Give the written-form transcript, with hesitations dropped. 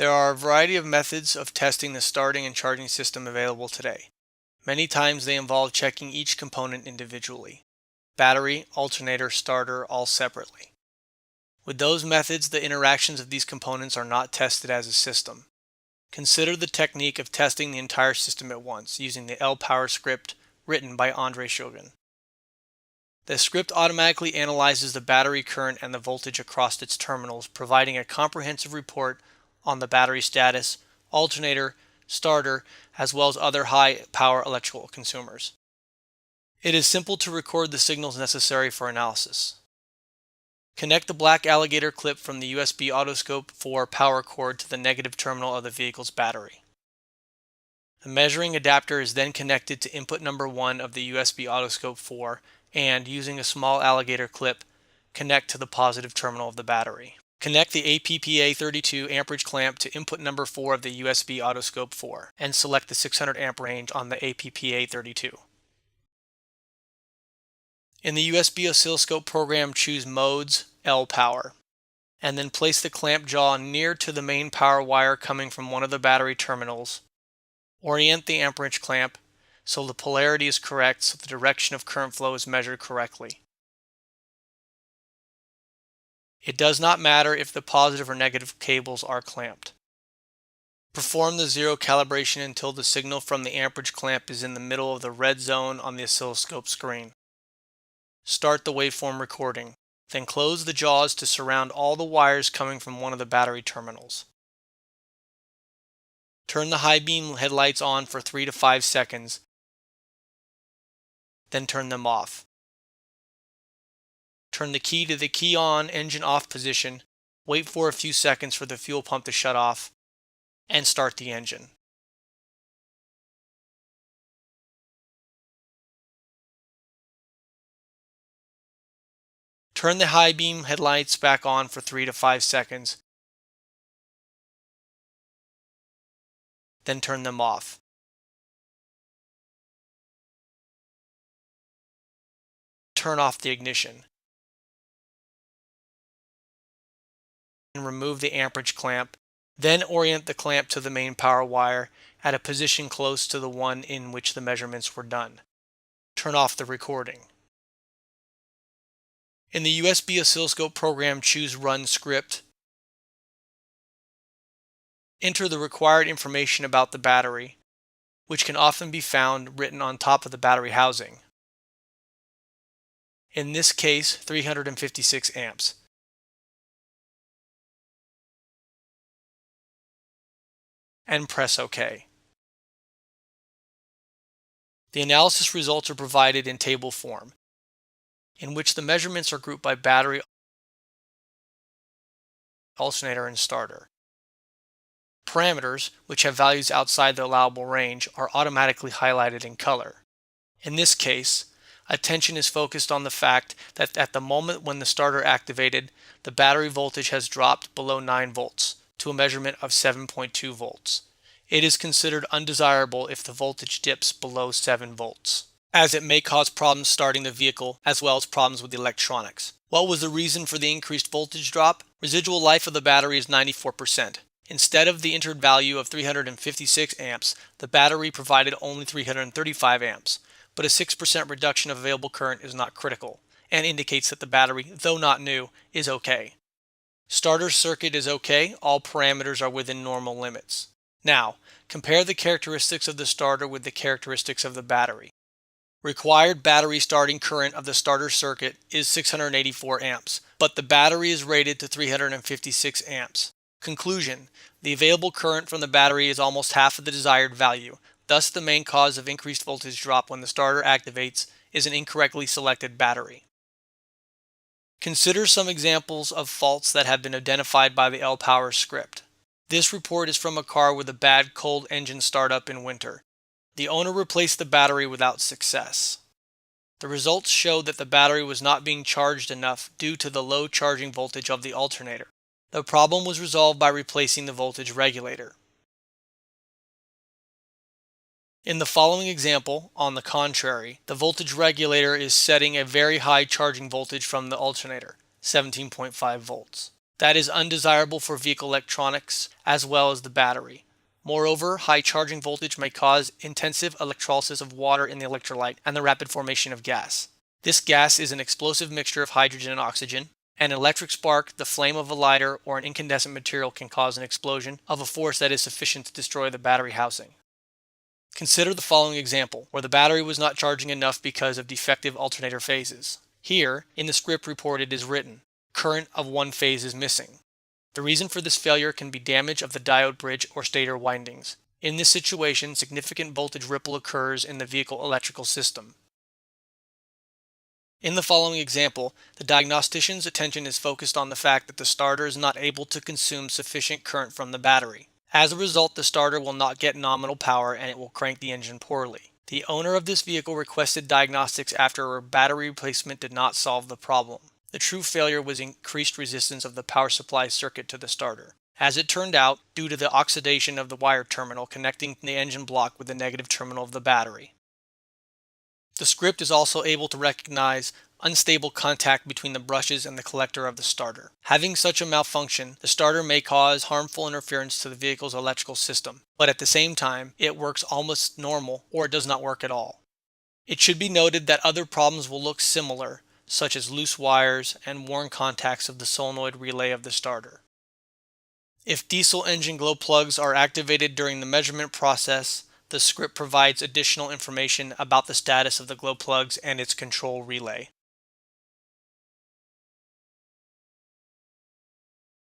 There are a variety of methods of testing the starting and charging system available today. Many times they involve checking each component individually. Battery, alternator, starter, all separately. With those methods, the interactions of these components are not tested as a system. Consider the technique of testing the entire system at once using the ElPower script written by Andrey Shulgin. The script automatically analyzes the battery current and the voltage across its terminals, providing a comprehensive report on the battery status, alternator, starter, as well as other high-power electrical consumers. It is simple to record the signals necessary for analysis. Connect the black alligator clip from the USB Autoscope 4 power cord to the negative terminal of the vehicle's battery. The measuring adapter is then connected to input number 1 of the USB Autoscope 4 and, using a small alligator clip, connect to the positive terminal of the battery. Connect the APPA32 amperage clamp to input number 4 of the USB Autoscope 4 and select the 600 amp range on the APPA32. In the USB oscilloscope program, choose Modes, ElPower, and then place the clamp jaw near to the main power wire coming from one of the battery terminals. Orient the amperage clamp so the polarity is correct, so the direction of current flow is measured correctly. It does not matter if the positive or negative cables are clamped. Perform the zero calibration until the signal from the amperage clamp is in the middle of the red zone on the oscilloscope screen. Start the waveform recording, then close the jaws to surround all the wires coming from one of the battery terminals. Turn the high beam headlights on for 3 to 5 seconds, then turn them off. Turn the key to the key on, engine off position, wait for a few seconds for the fuel pump to shut off, and start the engine. Turn the high beam headlights back on for 3 to 5 seconds, then turn them off. Turn off the ignition. And remove the amperage clamp. Then orient the clamp to the main power wire at a position close to the one in which the measurements were done. Turn off the recording. In the USB oscilloscope program, choose Run Script. Enter the required information about the battery, which can often be found written on top of the battery housing. In this case, 356 amps. And press OK. The analysis results are provided in table form, in which the measurements are grouped by battery, alternator, and starter. Parameters, which have values outside the allowable range, are automatically highlighted in color. In this case, attention is focused on the fact that at the moment when the starter activated, the battery voltage has dropped below 9 volts to a measurement of 7.2 volts. It is considered undesirable if the voltage dips below 7 volts, as it may cause problems starting the vehicle as well as problems with the electronics. What was the reason for the increased voltage drop? Residual life of the battery is 94%. Instead of the entered value of 356 amps, the battery provided only 335 amps, but a 6% reduction of available current is not critical and indicates that the battery, though not new, is okay. Starter circuit is okay, all parameters are within normal limits. Now, compare the characteristics of the starter with the characteristics of the battery. Required battery starting current of the starter circuit is 684 amps, but the battery is rated to 356 amps. Conclusion: the available current from the battery is almost half of the desired value. Thus, the main cause of increased voltage drop when the starter activates is an incorrectly selected battery. Consider some examples of faults that have been identified by the ElPower script. This report is from a car with a bad cold engine startup in winter. The owner replaced the battery without success. The results showed that the battery was not being charged enough due to the low charging voltage of the alternator. The problem was resolved by replacing the voltage regulator. In the following example, on the contrary, the voltage regulator is setting a very high charging voltage from the alternator, 17.5 volts. That is undesirable for vehicle electronics as well as the battery. Moreover, high charging voltage may cause intensive electrolysis of water in the electrolyte and the rapid formation of gas. This gas is an explosive mixture of hydrogen and oxygen. An electric spark, the flame of a lighter, or an incandescent material can cause an explosion of a force that is sufficient to destroy the battery housing. Consider the following example, where the battery was not charging enough because of defective alternator phases. Here, in the script report, it is written, "Current of one phase is missing." The reason for this failure can be damage of the diode bridge or stator windings. In this situation, significant voltage ripple occurs in the vehicle electrical system. In the following example, the diagnostician's attention is focused on the fact that the starter is not able to consume sufficient current from the battery. As a result, the starter will not get nominal power and it will crank the engine poorly. The owner of this vehicle requested diagnostics after a battery replacement did not solve the problem. The true failure was increased resistance of the power supply circuit to the starter. As it turned out, due to the oxidation of the wire terminal connecting the engine block with the negative terminal of the battery. The script is also able to recognize unstable contact between the brushes and the collector of the starter. Having such a malfunction, the starter may cause harmful interference to the vehicle's electrical system, but at the same time, it works almost normal or it does not work at all. It should be noted that other problems will look similar, such as loose wires and worn contacts of the solenoid relay of the starter. If diesel engine glow plugs are activated during the measurement process, the script provides additional information about the status of the glow plugs and its control relay.